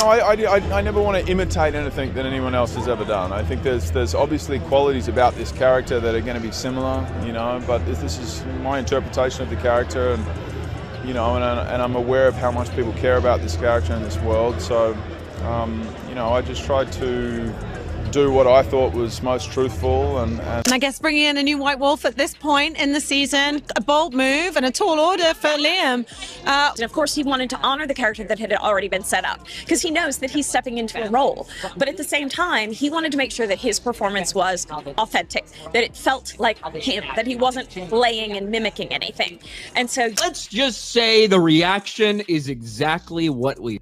know, I never want to imitate anything that anyone else has ever done. I think there's obviously qualities about this character that are going to be similar, you know, but this is my interpretation of the character, and you know, and I'm aware of how much people care about this character in this world. So, you know, I just tried to do what I thought was most truthful, and I guess bringing in a new White Wolf at this point in the season, a bold move and a tall order for Liam. And of course, he wanted to honor the character that had already been set up, because he knows that he's stepping into a role. But at the same time, he wanted to make sure that his performance was authentic, that it felt like him, that he wasn't playing and mimicking anything. And so let's just say the reaction is exactly what we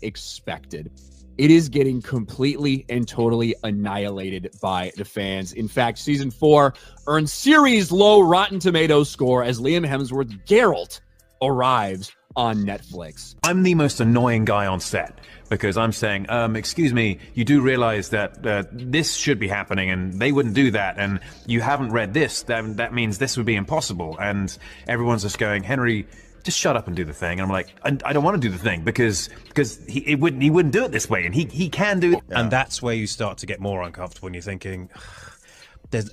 expected. It is getting completely and totally annihilated by the fans. In fact, season 4 earned series low Rotten Tomatoes score as Liam Hemsworth Geralt arrives on Netflix. I'm the most annoying guy on set because I'm saying, excuse me, you do realize that this should be happening and they wouldn't do that, and you haven't read this, that means this would be impossible. And everyone's just going, Henry, just shut up and do the thing. And I'm like, I don't want to do the thing because he wouldn't do it this way, and he can do it. Yeah. And that's where you start to get more uncomfortable, and you're thinking, there's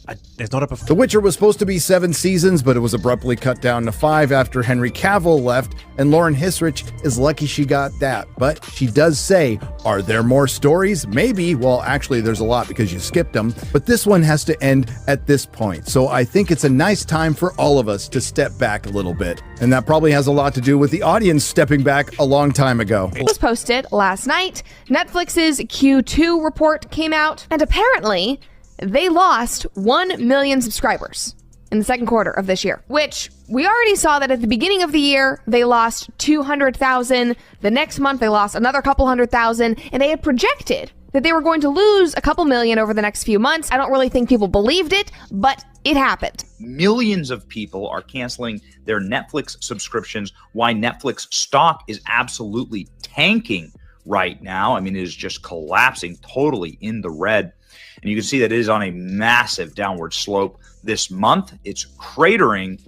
not a... The Witcher was supposed to be 7 seasons, but it was abruptly cut down to 5 after Henry Cavill left, and Lauren Hissrich is lucky she got that. But she does say, are there more stories? Maybe. Well, actually, there's a lot because you skipped them, but this one has to end at this point. So I think it's a nice time for all of us to step back a little bit. And that probably has a lot to do with the audience stepping back a long time ago. It was posted last night. Netflix's Q2 report came out, and apparently they lost 1 million subscribers in the second quarter of this year, which we already saw that at the beginning of the year, they lost 200,000. The next month, they lost another couple 100,000, and they had projected that they were going to lose a couple million over the next few months. I don't really think people believed it, but it happened. Millions of people are canceling their Netflix subscriptions. Why Netflix stock is absolutely tanking right now. I mean, it is just collapsing totally in the red. And you can see that it is on a massive downward slope this month. It's cratering.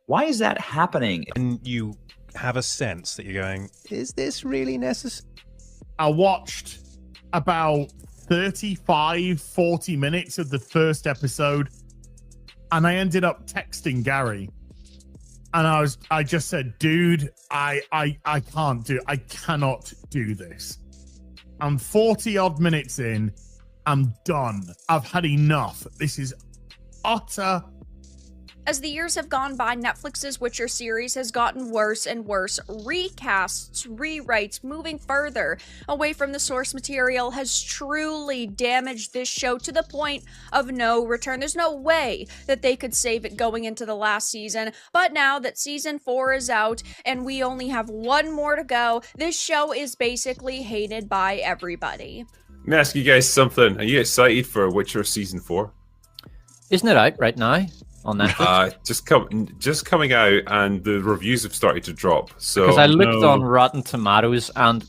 Why is that happening? And you have a sense that you're going, is this really necessary? I watched about 35, 40 minutes of the first episode, and I ended up texting Gary. And I just said, dude, I cannot do this. I'm 40 odd minutes in. I'm done. I've had enough. This is utter. As the years have gone by, Netflix's Witcher series has gotten worse and worse. Recasts, rewrites, moving further away from the source material has truly damaged this show to the point of no return. There's no way that they could save it going into the last season. But now that season 4 is out and we only have 1 more to go, this show is basically hated by everybody. Let me ask you guys something. Are you excited for Witcher season 4? Isn't it out right now on Netflix? Just coming out, and the reviews have started to drop. So because I looked on Rotten Tomatoes, and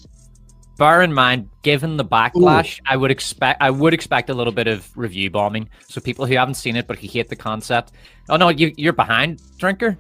bear in mind, given the backlash, I would expect a little bit of review bombing. So people who haven't seen it but who hate the concept. Oh no, you're behind, Drinker.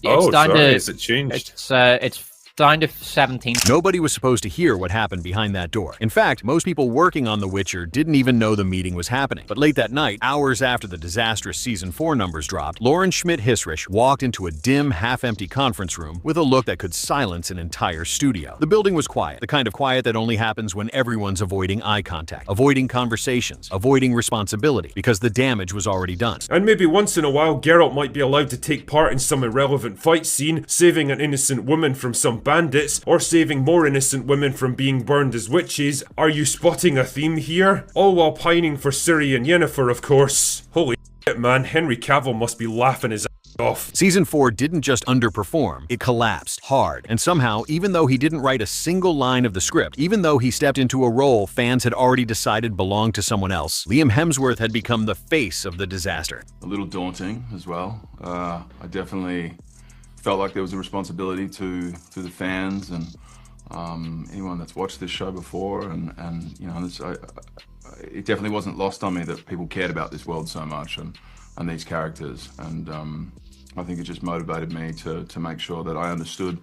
Is it changed? It's down to 17. Nobody was supposed to hear what happened behind that door. In fact, most people working on The Witcher didn't even know the meeting was happening. But late that night, hours after the disastrous season 4 numbers dropped, Lauren Schmidt-Hissrich walked into a dim, half-empty conference room with a look that could silence an entire studio. The building was quiet, the kind of quiet that only happens when everyone's avoiding eye contact, avoiding conversations, avoiding responsibility, because the damage was already done. And maybe once in a while, Geralt might be allowed to take part in some irrelevant fight scene, saving an innocent woman from some bandits, or saving more innocent women from being burned as witches. Are you spotting a theme here? All while pining for Ciri and Yennefer, of course. Holy shit, man, Henry Cavill must be laughing his ass off. Season 4 didn't just underperform, it collapsed hard. And somehow, even though he didn't write a single line of the script, even though he stepped into a role fans had already decided belonged to someone else, Liam Hemsworth had become the face of the disaster. A little daunting as well. I definitely felt like there was a responsibility to the fans and anyone that's watched this show before, and you know, it definitely wasn't lost on me that people cared about this world so much and these characters, and I think it just motivated me to make sure that I understood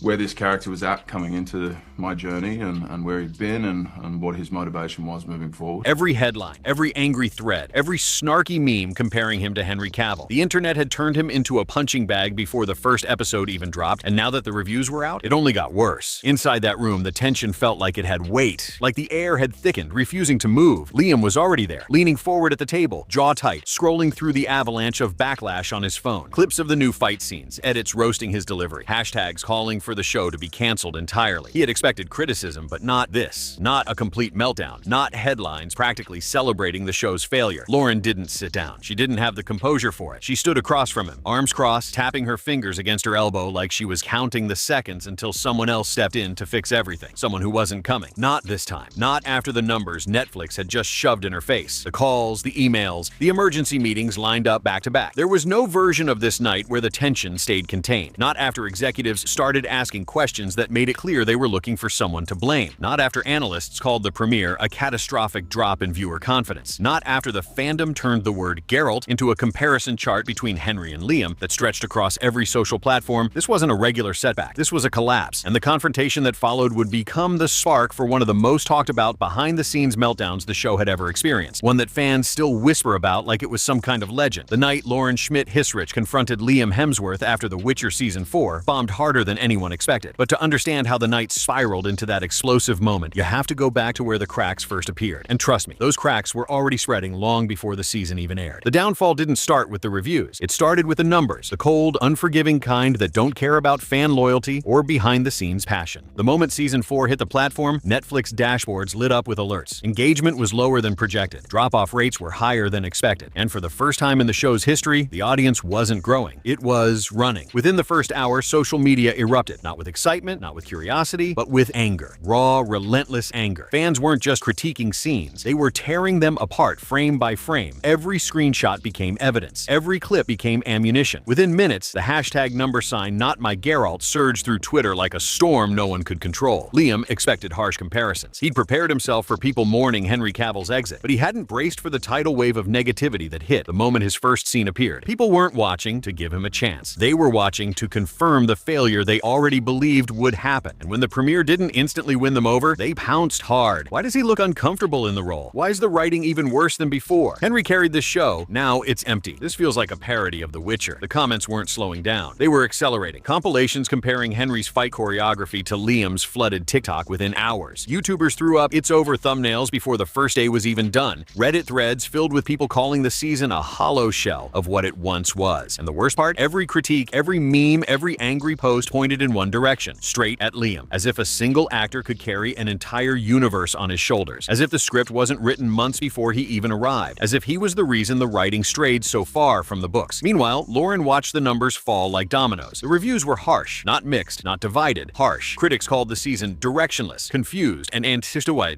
where this character was at coming into my journey and where he'd been and what his motivation was moving forward. Every headline, every angry thread, every snarky meme comparing him to Henry Cavill. The internet had turned him into a punching bag before the first episode even dropped, and now that the reviews were out, it only got worse. Inside that room, the tension felt like it had weight, like the air had thickened, refusing to move. Liam was already there, leaning forward at the table, jaw tight, scrolling through the avalanche of backlash on his phone. Clips of the new fight scenes, edits roasting his delivery, hashtags calling for the show to be canceled entirely. He had expected criticism, but not this. Not a complete meltdown. Not headlines practically celebrating the show's failure. Lauren didn't sit down. She didn't have the composure for it. She stood across from him, arms crossed, tapping her fingers against her elbow like she was counting the seconds until someone else stepped in to fix everything. Someone who wasn't coming. Not this time. Not after the numbers Netflix had just shoved in her face. The calls, the emails, the emergency meetings lined up back to back. There was no version of this night where the tension stayed contained. Not after executives started asking questions that made it clear they were looking for someone to blame. Not after analysts called the premiere a catastrophic drop in viewer confidence. Not after the fandom turned the word Geralt into a comparison chart between Henry and Liam that stretched across every social platform. This wasn't a regular setback. This was a collapse, and the confrontation that followed would become the spark for one of the most talked about behind-the-scenes meltdowns the show had ever experienced. One that fans still whisper about like it was some kind of legend. The night Lauren Schmidt-Hissrich confronted Liam Hemsworth after The Witcher Season 4 bombed harder than anyone expected. But to understand how the night spiraled into that explosive moment, you have to go back to where the cracks first appeared. And trust me, those cracks were already spreading long before the season even aired. The downfall didn't start with the reviews. It started with the numbers, the cold, unforgiving kind that don't care about fan loyalty or behind-the-scenes passion. The moment Season 4 hit the platform, Netflix dashboards lit up with alerts. Engagement was lower than projected. Drop-off rates were higher than expected. And for the first time in the show's history, the audience wasn't growing. It was running. Within the first hour, social media erupted, not with excitement, not with curiosity, but with anger. Raw, relentless anger. Fans weren't just critiquing scenes. They were tearing them apart frame by frame. Every screenshot became evidence. Every clip became ammunition. Within minutes, the hashtag #NotMyGeralt surged through Twitter like a storm no one could control. Liam expected harsh comparisons. He'd prepared himself for people mourning Henry Cavill's exit, but he hadn't braced for the tidal wave of negativity that hit the moment his first scene appeared. People weren't watching to give him a chance. They were watching to confirm the failure they already believed would happen. And when the premiere didn't instantly win them over, they pounced hard. Why does he look uncomfortable in the role? Why is the writing even worse than before? Henry carried this show. Now it's empty. This feels like a parody of The Witcher. The comments weren't slowing down. They were accelerating. Compilations comparing Henry's fight choreography to Liam's flooded TikTok within hours. YouTubers threw up "it's over" thumbnails before the first day was even done. Reddit threads filled with people calling the season a hollow shell of what it once was. And the worst part? Every critique, every meme, every angry post pointed in one direction, straight at Liam, as if a single actor could carry an entire universe on his shoulders, as if the script wasn't written months before he even arrived, as if he was the reason the writing strayed so far from the books. Meanwhile, Lauren watched the numbers fall like dominoes. The reviews were harsh, not mixed, not divided, harsh. Critics called the season directionless, confused, and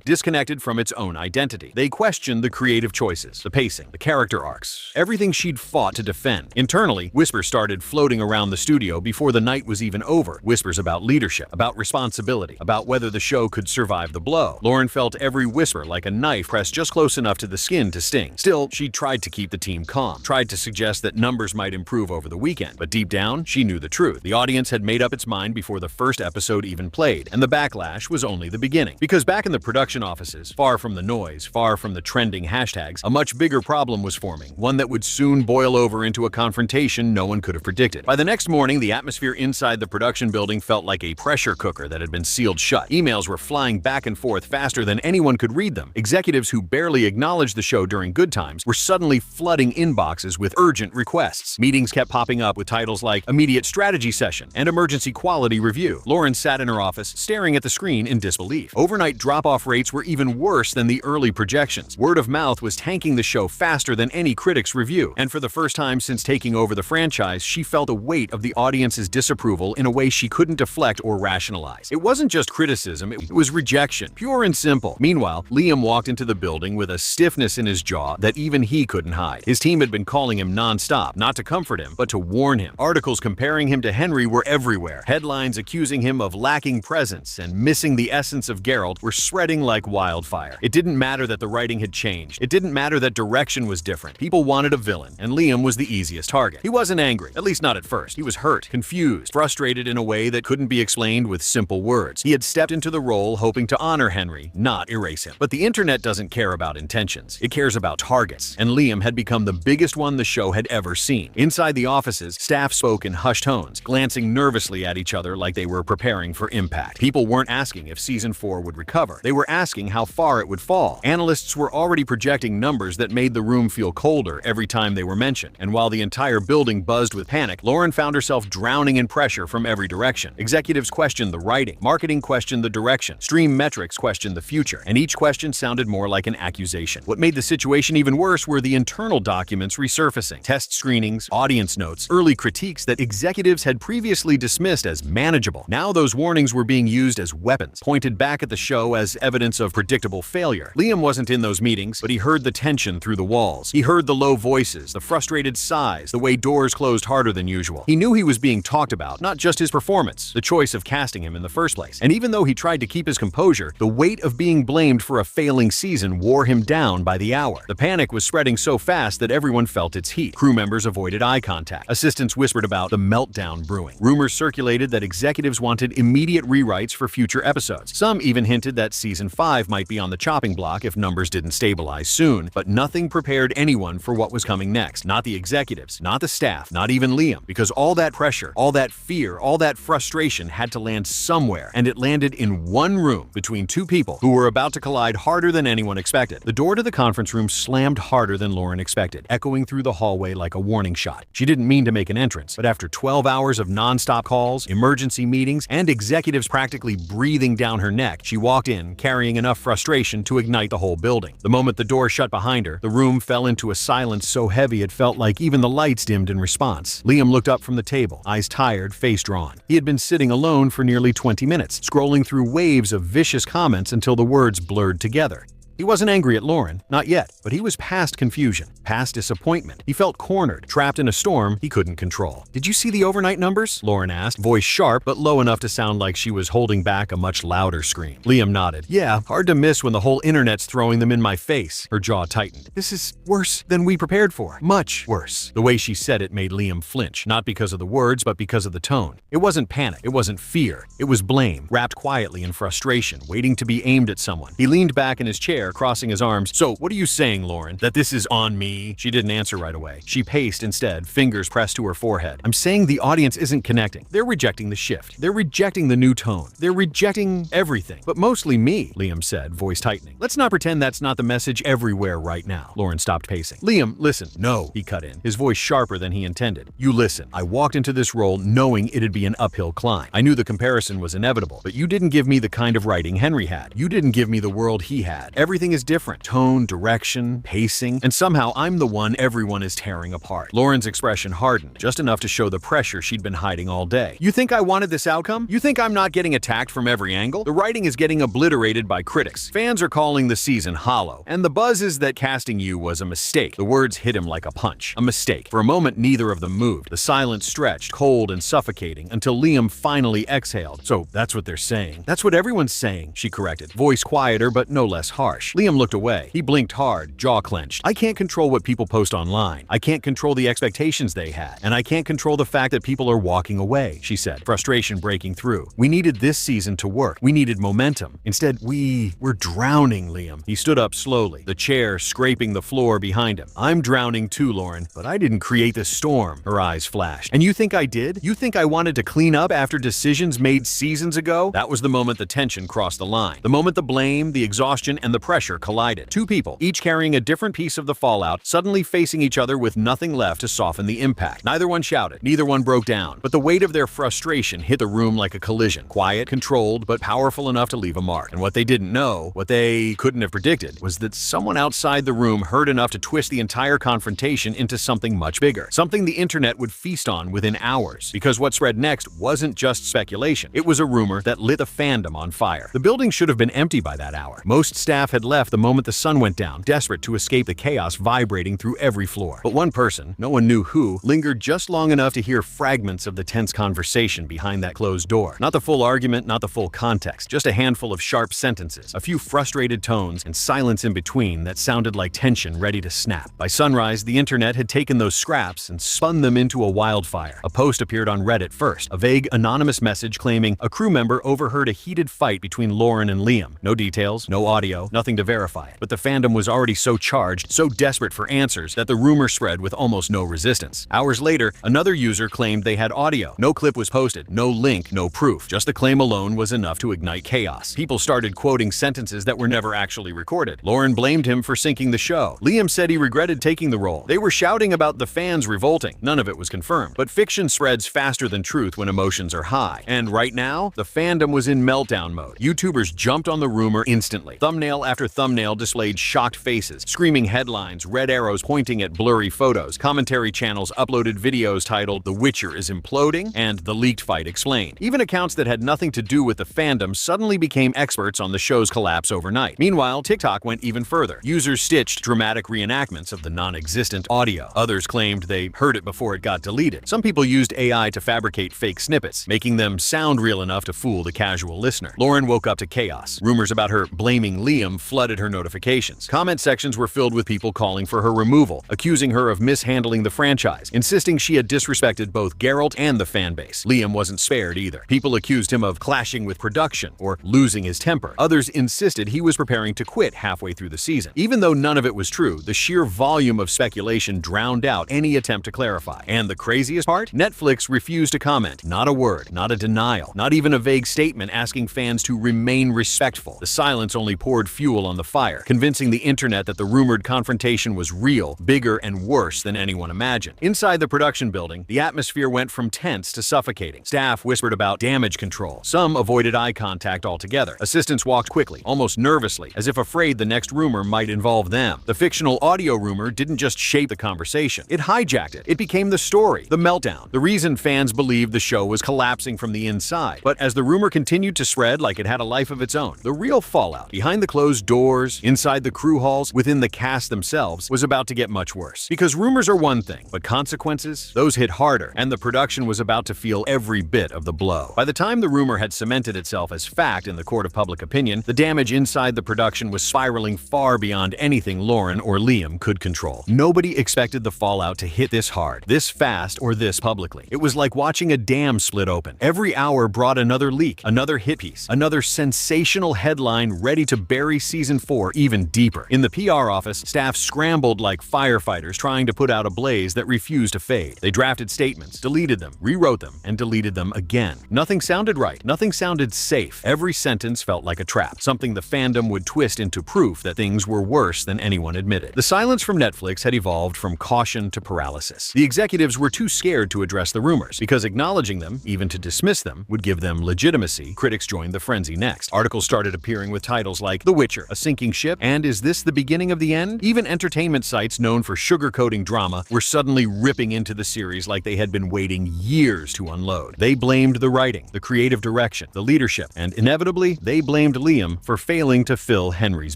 disconnected from its own identity. They questioned the creative choices, the pacing, the character arcs, everything she'd fought to defend. Internally, whispers started floating around the studio before the night was even over. Whispers about leadership, about responsibility, about whether the show could survive the blow. Lauren felt every whisper like a knife pressed just close enough to the skin to sting. Still, she tried to keep the team calm, tried to suggest that numbers might improve over the weekend. But deep down, she knew the truth. The audience had made up its mind before the first episode even played, and the backlash was only the beginning. Because back in the production offices, far from the noise, far from the trending hashtags, a much bigger problem was forming, one that would soon boil over into a confrontation no one could have predicted. By the next morning, the atmosphere inside the production building felt like a pressure cooker that had been sealed shut. Emails were flying back and forth faster than anyone could read them. Executives who barely acknowledged the show during good times were suddenly flooding inboxes with urgent requests. Meetings kept popping up with titles like immediate strategy session and emergency quality review. Lauren sat in her office, staring at the screen in disbelief. Overnight drop-off rates were even worse than the early projections. Word of mouth was tanking the show faster than any critic's review. And for the first time since taking over the franchise, she felt the weight of the audience's disapproval in a way she couldn't deflect or rationalize. It wasn't just criticism, it was rejection, pure and simple. Meanwhile, Liam walked into the building with a stiffness in his jaw that even he couldn't hide. His team had been calling him non-stop, not to comfort him, but to warn him. Articles comparing him to Henry were everywhere. Headlines accusing him of lacking presence and missing the essence of Geralt were spreading like wildfire. It didn't matter that the writing had changed. It didn't matter that direction was different. People wanted a villain, and Liam was the easiest target. He wasn't angry, at least not at first. He was hurt, confused, frustrated in a way that couldn't be explained with simple words. He had stepped into the role hoping to honor Henry, not erase him. But the internet doesn't care about intentions. It cares about targets, and Liam had become the biggest one the show had ever seen. Inside the offices, staff spoke in hushed tones, glancing nervously at each other like they were preparing for impact. People weren't asking if Season 4 would recover. They were asking how far it would fall. Analysts were already projecting numbers that made the room feel colder every time they were mentioned. And while the entire building buzzed with panic, Lauren found herself drowning in pressure from every direction. Executives questioned the writing, marketing questioned the direction, stream metrics questioned the future, and each question sounded more like an accusation. What made the situation even worse were the internal documents resurfacing, test screenings, audience notes, early critiques that executives had previously dismissed as manageable. Now those warnings were being used as weapons, pointed back at the show as evidence of predictable failure. Liam wasn't in those meetings, but he heard the tension through the walls. He heard the low voices, the frustrated sighs, the way doors closed harder than usual. He knew he was being talked about, not just his performance, the choice of casting him in the first place. And even though he tried to keep his composure, the weight of being blamed for a failing season wore him down by the hour. The panic was spreading so fast that everyone felt its heat. Crew members avoided eye contact. Assistants whispered about the meltdown brewing. Rumors circulated that executives wanted immediate rewrites for future episodes. Some even hinted that Season 5 might be on the chopping block if numbers didn't stabilize soon, but nothing prepared anyone for what was coming next. Not the executives, not the staff, not even Liam, because all that pressure, all that fear, all that frustration had to land somewhere, and it landed in one room between two people who were about to collide harder than anyone expected. The door to the conference room slammed harder than Lauren expected, echoing through the hallway like a warning shot. She didn't mean to make an entrance, but after 12 hours of non-stop calls, emergency meetings, and executives practically breathing down her neck, she walked in, carrying enough frustration to ignite the whole building. The moment the door shut behind her, the room fell into a silence so heavy it felt like even the lights dimmed in response. Liam looked up from the table, eyes tired, face drawn. He had been sitting alone for nearly 20 minutes, scrolling through waves of vicious comments until the words blurred together. He wasn't angry at Lauren, not yet, but he was past confusion, past disappointment. He felt cornered, trapped in a storm he couldn't control. "Did you see the overnight numbers?" Lauren asked, voice sharp but low enough to sound like she was holding back a much louder scream. Liam nodded. "Yeah, hard to miss when the whole internet's throwing them in my face." Her jaw tightened. "This is worse than we prepared for. Much worse." The way she said it made Liam flinch, not because of the words, but because of the tone. It wasn't panic, it wasn't fear, it was blame, wrapped quietly in frustration, waiting to be aimed at someone. He leaned back in his chair, crossing his arms. "So, what are you saying, Lauren? That this is on me?" She didn't answer right away. She paced instead, fingers pressed to her forehead. "I'm saying the audience isn't connecting. They're rejecting the shift. They're rejecting the new tone. They're rejecting everything. But mostly me," Liam said, voice tightening. "Let's not pretend that's not the message everywhere right now." Lauren stopped pacing. "Liam, listen." "No," he cut in, his voice sharper than he intended. "You listen. I walked into this role knowing it'd be an uphill climb. I knew the comparison was inevitable, but you didn't give me the kind of writing Henry had. You didn't give me the world he had. Everything is different. Tone, direction, pacing, and somehow I'm the one everyone is tearing apart." Lauren's expression hardened, just enough to show the pressure she'd been hiding all day. "You think I wanted this outcome? You think I'm not getting attacked from every angle? The writing is getting obliterated by critics. Fans are calling the season hollow, and the buzz is that casting you was a mistake." The words hit him like a punch. A mistake. For a moment, neither of them moved. The silence stretched, cold and suffocating, until Liam finally exhaled. "So that's what they're saying." "That's what everyone's saying," she corrected, voice quieter but no less harsh. Liam looked away. He blinked hard, jaw clenched. "I can't control what people post online. I can't control the expectations they had. And I can't control the fact that people are walking away," she said, frustration breaking through. "We needed this season to work. We needed momentum. Instead, we're drowning, Liam." He stood up slowly, the chair scraping the floor behind him. "I'm drowning too, Lauren, but I didn't create this storm." Her eyes flashed. "And you think I did? You think I wanted to clean up after decisions made seasons ago?" That was the moment the tension crossed the line. The moment the blame, the exhaustion, and the pressure collided. Two people, each carrying a different piece of the fallout, suddenly facing each other with nothing left to soften the impact. Neither one shouted, neither one broke down, but the weight of their frustration hit the room like a collision. Quiet, controlled, but powerful enough to leave a mark. And what they didn't know, what they couldn't have predicted, was that someone outside the room heard enough to twist the entire confrontation into something much bigger. Something the internet would feast on within hours. Because what spread next wasn't just speculation. It was a rumor that lit the fandom on fire. The building should have been empty by that hour. Most staff had had left the moment the sun went down, desperate to escape the chaos vibrating through every floor. But one person, no one knew who, lingered just long enough to hear fragments of the tense conversation behind that closed door. Not the full argument, not the full context, just a handful of sharp sentences, a few frustrated tones, and silence in between that sounded like tension ready to snap. By sunrise, the internet had taken those scraps and spun them into a wildfire. A post appeared on Reddit first, a vague, anonymous message claiming a crew member overheard a heated fight between Lauren and Liam. No details, no audio, nothing to verify it. But the fandom was already so charged, so desperate for answers, that the rumor spread with almost no resistance. Hours later, another user claimed they had audio. No clip was posted, no link, no proof. Just the claim alone was enough to ignite chaos. People started quoting sentences that were never actually recorded. Lauren blamed him for sinking the show. Liam said he regretted taking the role. They were shouting about the fans revolting. None of it was confirmed. But fiction spreads faster than truth when emotions are high. And right now, the fandom was in meltdown mode. YouTubers jumped on the rumor instantly. Thumbnail after thumbnail displayed shocked faces, screaming headlines, red arrows pointing at blurry photos. Commentary channels uploaded videos titled "The Witcher is imploding" and "The leaked fight explained." Even accounts that had nothing to do with the fandom suddenly became experts on the show's collapse overnight. Meanwhile, TikTok went even further. Users stitched dramatic reenactments of the non-existent audio. Others claimed they heard it before it got deleted. Some people used AI to fabricate fake snippets, making them sound real enough to fool the casual listener. Lauren woke up to chaos. Rumors about her blaming Liam flooded her notifications. Comment sections were filled with people calling for her removal, accusing her of mishandling the franchise, insisting she had disrespected both Geralt and the fanbase. Liam wasn't spared either. People accused him of clashing with production or losing his temper. Others insisted he was preparing to quit halfway through the season. Even though none of it was true, the sheer volume of speculation drowned out any attempt to clarify. And the craziest part? Netflix refused to comment. Not a word, not a denial, not even a vague statement asking fans to remain respectful. The silence only poured fuel on the fire, convincing the internet that the rumored confrontation was real, bigger, and worse than anyone imagined. Inside the production building, the atmosphere went from tense to suffocating. Staff whispered about damage control. Some avoided eye contact altogether. Assistants walked quickly, almost nervously, as if afraid the next rumor might involve them. The fictional audio rumor didn't just shape the conversation. It hijacked it. It became the story, the meltdown, the reason fans believed the show was collapsing from the inside. But as the rumor continued to spread like it had a life of its own, the real fallout, behind the closed doors, inside the crew halls, within the cast themselves, was about to get much worse. Because rumors are one thing, but consequences, those hit harder, and the production was about to feel every bit of the blow. By the time the rumor had cemented itself as fact in the court of public opinion, the damage inside the production was spiraling far beyond anything Lauren or Liam could control. Nobody expected the fallout to hit this hard, this fast, or this publicly. It was like watching a dam split open. Every hour brought another leak, another hit piece, another sensational headline ready to bury season 4 even deeper. In the PR office, staff scrambled like firefighters trying to put out a blaze that refused to fade. They drafted statements, deleted them, rewrote them, and deleted them again. Nothing sounded right. Nothing sounded safe. Every sentence felt like a trap, something the fandom would twist into proof that things were worse than anyone admitted. The silence from Netflix had evolved from caution to paralysis. The executives were too scared to address the rumors, because acknowledging them, even to dismiss them, would give them legitimacy. Critics joined the frenzy next. Articles started appearing with titles like "The Witcher, a sinking ship," and "Is this the beginning of the end?" Even entertainment sites known for sugarcoating drama were suddenly ripping into the series like they had been waiting years to unload. They blamed the writing, the creative direction, the leadership, and inevitably, they blamed Liam for failing to fill Henry's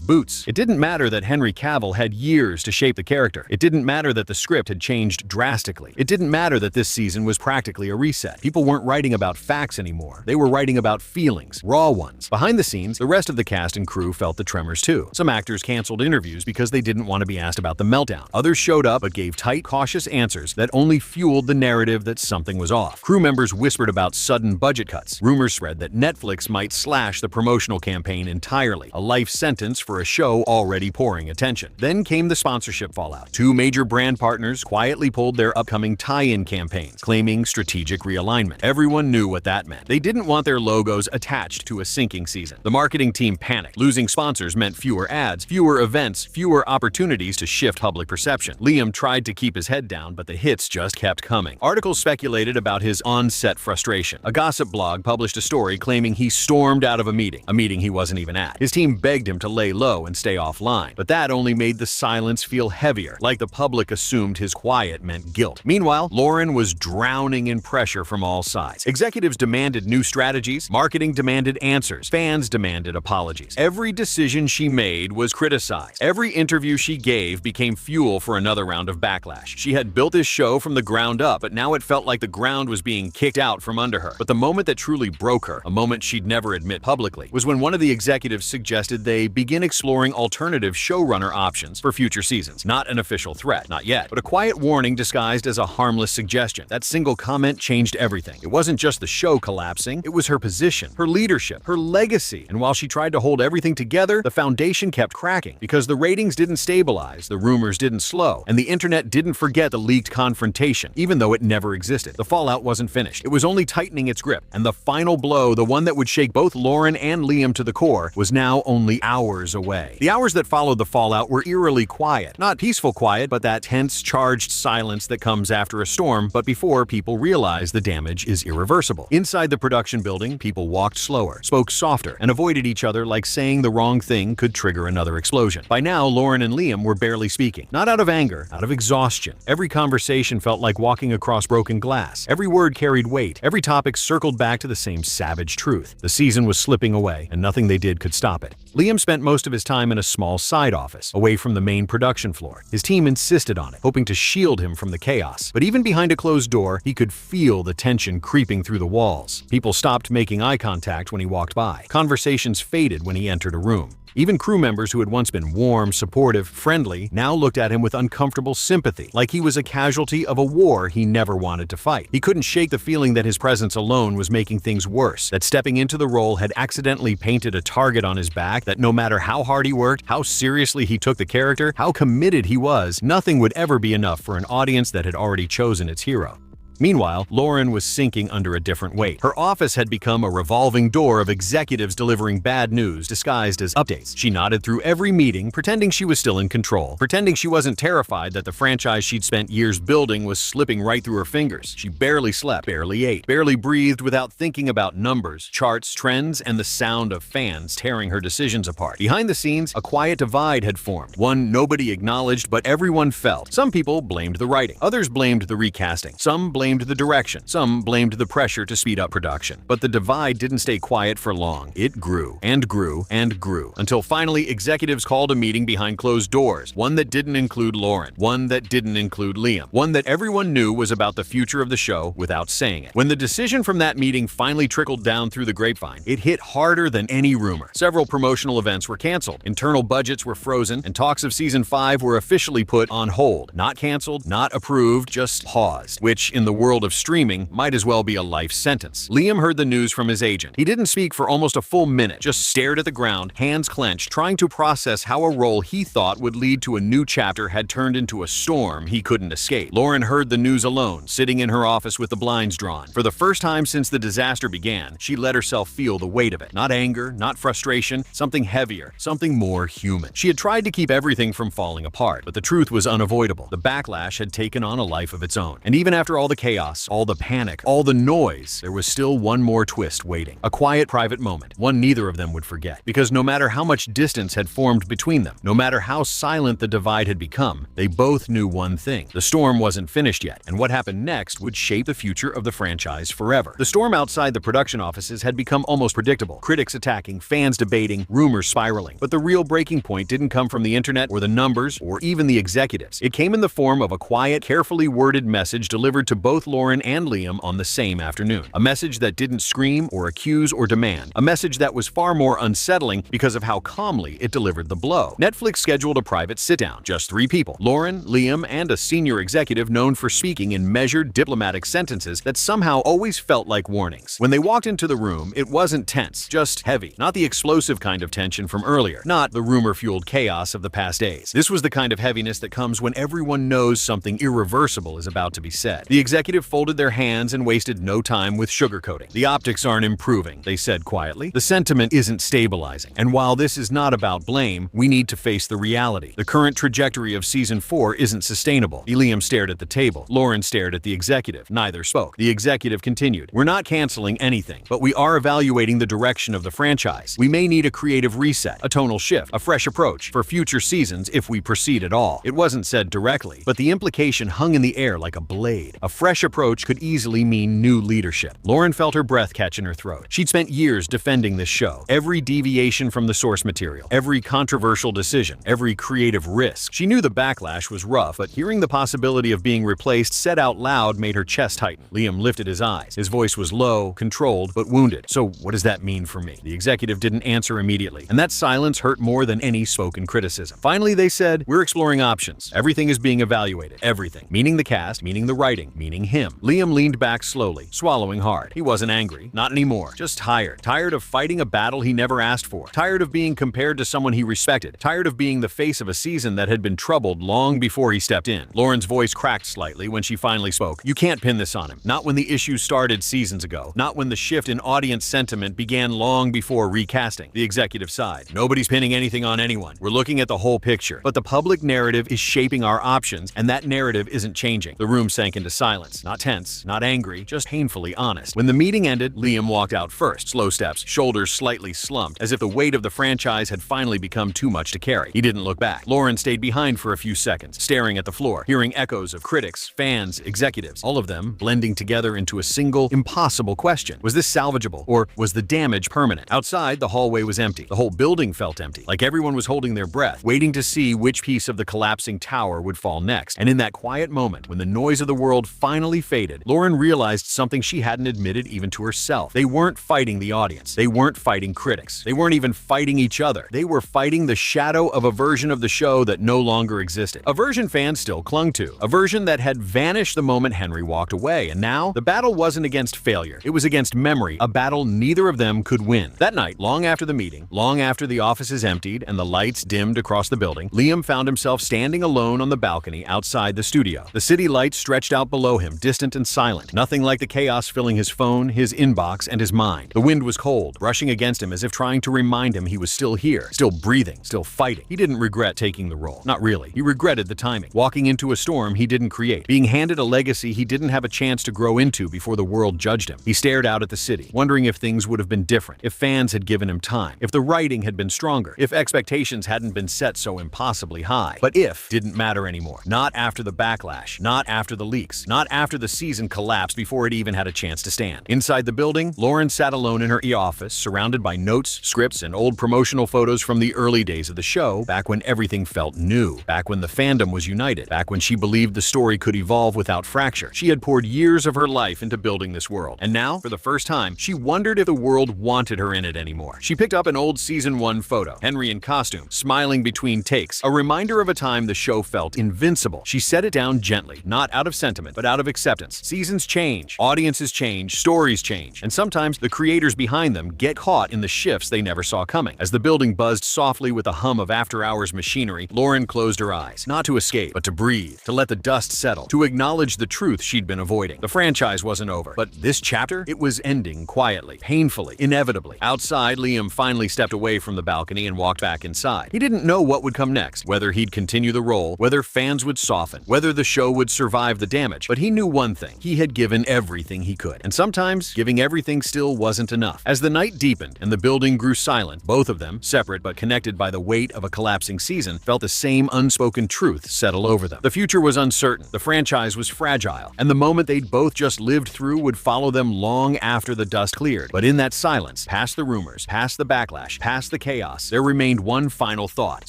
boots. It didn't matter that Henry Cavill had years to shape the character. It didn't matter that the script had changed drastically. It didn't matter that this season was practically a reset. People weren't writing about facts anymore. They were writing about feelings, raw ones. Behind the scenes, the rest of the cast and crew felt the tremors too. Some actors canceled interviews because they didn't want to be asked about the meltdown. Others showed up but gave tight, cautious answers that only fueled the narrative that something was off. Crew members whispered about sudden budget cuts. Rumors spread that Netflix might slash the promotional campaign entirely, a life sentence for a show already pouring attention. Then came the sponsorship fallout. Two major brand partners quietly pulled their upcoming tie-in campaigns, claiming strategic realignment. Everyone knew what that meant. They didn't want their logos attached to a sinking season. The marketing team panicked. Losing sponsors meant fewer ads, fewer events, fewer opportunities to shift public perception. Liam tried to keep his head down, but the hits just kept coming. Articles speculated about his on-set frustration. A gossip blog published a story claiming he stormed out of a meeting he wasn't even at. His team begged him to lay low and stay offline, but that only made the silence feel heavier, like the public assumed his quiet meant guilt. Meanwhile, Lauren was drowning in pressure from all sides. Executives demanded new strategies, marketing demanded answers, fans demanded apologies. Every decision decision she made was criticized. Every interview she gave became fuel for another round of backlash. She had built this show from the ground up, but now it felt like the ground was being kicked out from under her. But the moment that truly broke her, a moment she'd never admit publicly, was when one of the executives suggested they begin exploring alternative showrunner options for future seasons. Not an official threat, not yet, but a quiet warning disguised as a harmless suggestion. That single comment changed everything. It wasn't just the show collapsing, it was her position, her leadership, her legacy. And while she tried to hold everything together, the foundation kept cracking because the ratings didn't stabilize, the rumors didn't slow, and the internet didn't forget the leaked confrontation, even though it never existed. The fallout wasn't finished. It was only tightening its grip, and the final blow, the one that would shake both Lauren and Liam to the core, was now only hours away. The hours that followed the fallout were eerily quiet. Not peaceful quiet, but that tense, charged silence that comes after a storm, but before people realize the damage is irreversible. Inside the production building, people walked slower, spoke softer, and avoided each other like saying the wrong thing could trigger another explosion. By now, Lauren and Liam were barely speaking. Not out of anger, out of exhaustion. Every conversation felt like walking across broken glass. Every word carried weight. Every topic circled back to the same savage truth. The season was slipping away, and nothing they did could stop it. Liam spent most of his time in a small side office, away from the main production floor. His team insisted on it, hoping to shield him from the chaos. But even behind a closed door, he could feel the tension creeping through the walls. People stopped making eye contact when he walked by. Conversations faded when he entered a room. Even crew members who had once been warm, supportive, friendly, now looked at him with uncomfortable sympathy, like he was a casualty of a war he never wanted to fight. He couldn't shake the feeling that his presence alone was making things worse, that stepping into the role had accidentally painted a target on his back, that no matter how hard he worked, how seriously he took the character, how committed he was, nothing would ever be enough for an audience that had already chosen its hero. Meanwhile, Lauren was sinking under a different weight. Her office had become a revolving door of executives delivering bad news disguised as updates. She nodded through every meeting, pretending she was still in control, pretending she wasn't terrified that the franchise she'd spent years building was slipping right through her fingers. She barely slept, barely ate, barely breathed without thinking about numbers, charts, trends, and the sound of fans tearing her decisions apart. Behind the scenes, a quiet divide had formed, one nobody acknowledged but everyone felt. Some people blamed the writing, others blamed the recasting, some blamed the direction, some blamed the pressure to speed up production. But the divide didn't stay quiet for long. It grew and grew and grew until finally executives called a meeting behind closed doors, one that didn't include Lauren, one that didn't include Liam, one that everyone knew was about the future of the show without saying it. When the decision from that meeting finally trickled down through the grapevine, it hit harder than any rumor. Several promotional events were canceled, internal budgets were frozen, and talks of season 5 were officially put on hold. Not canceled, not approved, just paused, which in the world of streaming might as well be a life sentence. Liam heard the news from his agent. He didn't speak for almost a full minute, just stared at the ground, hands clenched, trying to process how a role he thought would lead to a new chapter had turned into a storm he couldn't escape. Lauren heard the news alone, sitting in her office with the blinds drawn. For the first time since the disaster began, she let herself feel the weight of it. Not anger, not frustration, something heavier, something more human. She had tried to keep everything from falling apart, but the truth was unavoidable. The backlash had taken on a life of its own. And even after all the chaos, all the panic, all the noise, there was still one more twist waiting. A quiet, private moment, one neither of them would forget. Because no matter how much distance had formed between them, no matter how silent the divide had become, they both knew one thing. The storm wasn't finished yet, and what happened next would shape the future of the franchise forever. The storm outside the production offices had become almost predictable. Critics attacking, fans debating, rumors spiraling. But the real breaking point didn't come from the internet or the numbers or even the executives. It came in the form of a quiet, carefully worded message delivered to both Lauren and Liam on the same afternoon. A message that didn't scream or accuse or demand. A message that was far more unsettling because of how calmly it delivered the blow. Netflix scheduled a private sit-down. Just 3 people. Lauren, Liam, and a senior executive known for speaking in measured, diplomatic sentences that somehow always felt like warnings. When they walked into the room, it wasn't tense, just heavy. Not the explosive kind of tension from earlier. Not the rumor-fueled chaos of the past days. This was the kind of heaviness that comes when everyone knows something irreversible is about to be said. The executive folded their hands and wasted no time with sugarcoating. The optics aren't improving, they said quietly. The sentiment isn't stabilizing. And while this is not about blame, we need to face the reality. The current trajectory of season 4 isn't sustainable. Liam stared at the table. Lauren stared at the executive. Neither spoke. The executive continued. We're not canceling anything, but we are evaluating the direction of the franchise. We may need a creative reset, a tonal shift, a fresh approach for future seasons if we proceed at all. It wasn't said directly, but the implication hung in the air like a blade. A fresh fresh approach could easily mean new leadership. Lauren felt her breath catch in her throat. She'd spent years defending this show. Every deviation from the source material, every controversial decision, every creative risk. She knew the backlash was rough, but hearing the possibility of being replaced said out loud made her chest tighten. Liam lifted his eyes. His voice was low, controlled, but wounded. So what does that mean for me? The executive didn't answer immediately, and that silence hurt more than any spoken criticism. Finally, they said, "We're exploring options. Everything is being evaluated. Everything. Meaning the cast, meaning the writing, meaning him." Liam leaned back slowly, swallowing hard. He wasn't angry. Not anymore. Just tired. Tired of fighting a battle he never asked for. Tired of being compared to someone he respected. Tired of being the face of a season that had been troubled long before he stepped in. Lauren's voice cracked slightly when she finally spoke. "You can't pin this on him. Not when the issue started seasons ago. Not when the shift in audience sentiment began long before recasting." The executive sighed. "Nobody's pinning anything on anyone. We're looking at the whole picture. But the public narrative is shaping our options, and that narrative isn't changing." The room sank into silence. Not tense, not angry, just painfully honest. When the meeting ended, Liam walked out first, slow steps, shoulders slightly slumped, as if the weight of the franchise had finally become too much to carry. He didn't look back. Lauren stayed behind for a few seconds, staring at the floor, hearing echoes of critics, fans, executives, all of them blending together into a single, impossible question. Was this salvageable, or was the damage permanent? Outside, the hallway was empty. The whole building felt empty, like everyone was holding their breath, waiting to see which piece of the collapsing tower would fall next. And in that quiet moment, when the noise of the world finally faded, Lauren realized something she hadn't admitted even to herself. They weren't fighting the audience. They weren't fighting critics. They weren't even fighting each other. They were fighting the shadow of a version of the show that no longer existed. A version fans still clung to. A version that had vanished the moment Henry walked away. And now, the battle wasn't against failure. It was against memory, a battle neither of them could win. That night, long after the meeting, long after the offices emptied and the lights dimmed across the building, Liam found himself standing alone on the balcony outside the studio. The city lights stretched out below him, distant and silent. Nothing like the chaos filling his phone, his inbox, and his mind. The wind was cold, rushing against him as if trying to remind him he was still here, still breathing, still fighting. He didn't regret taking the role. Not really. He regretted the timing. Walking into a storm he didn't create. Being handed a legacy he didn't have a chance to grow into before the world judged him. He stared out at the city, wondering if things would have been different, if fans had given him time, if the writing had been stronger, if expectations hadn't been set so impossibly high. But if didn't matter anymore. Not after the backlash, not after the leaks, not after the season collapsed before it even had a chance to stand. Inside the building, Lauren sat alone in her office, surrounded by notes, scripts, and old promotional photos from the early days of the show, back when everything felt new, back when the fandom was united, back when she believed the story could evolve without fracture. She had poured years of her life into building this world, and now, for the first time, she wondered if the world wanted her in it anymore. She picked up an old season 1 photo, Henry in costume, smiling between takes, a reminder of a time the show felt invincible. She set it down gently, not out of sentiment, but out of acceptance. Seasons change, audiences change, stories change, and sometimes the creators behind them get caught in the shifts they never saw coming. As the building buzzed softly with the hum of after-hours machinery, Lauren closed her eyes, not to escape, but to breathe, to let the dust settle, to acknowledge the truth she'd been avoiding. The franchise wasn't over, but this chapter, it was ending quietly, painfully, inevitably. Outside, Liam finally stepped away from the balcony and walked back inside. He didn't know what would come next, whether he'd continue the role, whether fans would soften, whether the show would survive the damage, but he knew one thing. He had given everything he could, and sometimes giving everything still wasn't enough. As the night deepened and the building grew silent, both of them, separate but connected by the weight of a collapsing season, felt the same unspoken truth settle over them. The future was uncertain, the franchise was fragile, and the moment they'd both just lived through would follow them long after the dust cleared. But in that silence, past the rumors, past the backlash, past the chaos, there remained one final thought,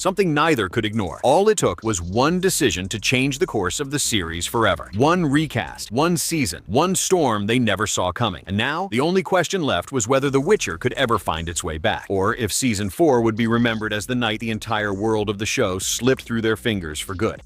something neither could ignore. All it took was one decision to change the course of the series forever. One recast, one season, one storm they never saw coming. And now, the only question left was whether The Witcher could ever find its way back, or if Season 4 would be remembered as the night the entire world of the show slipped through their fingers for good.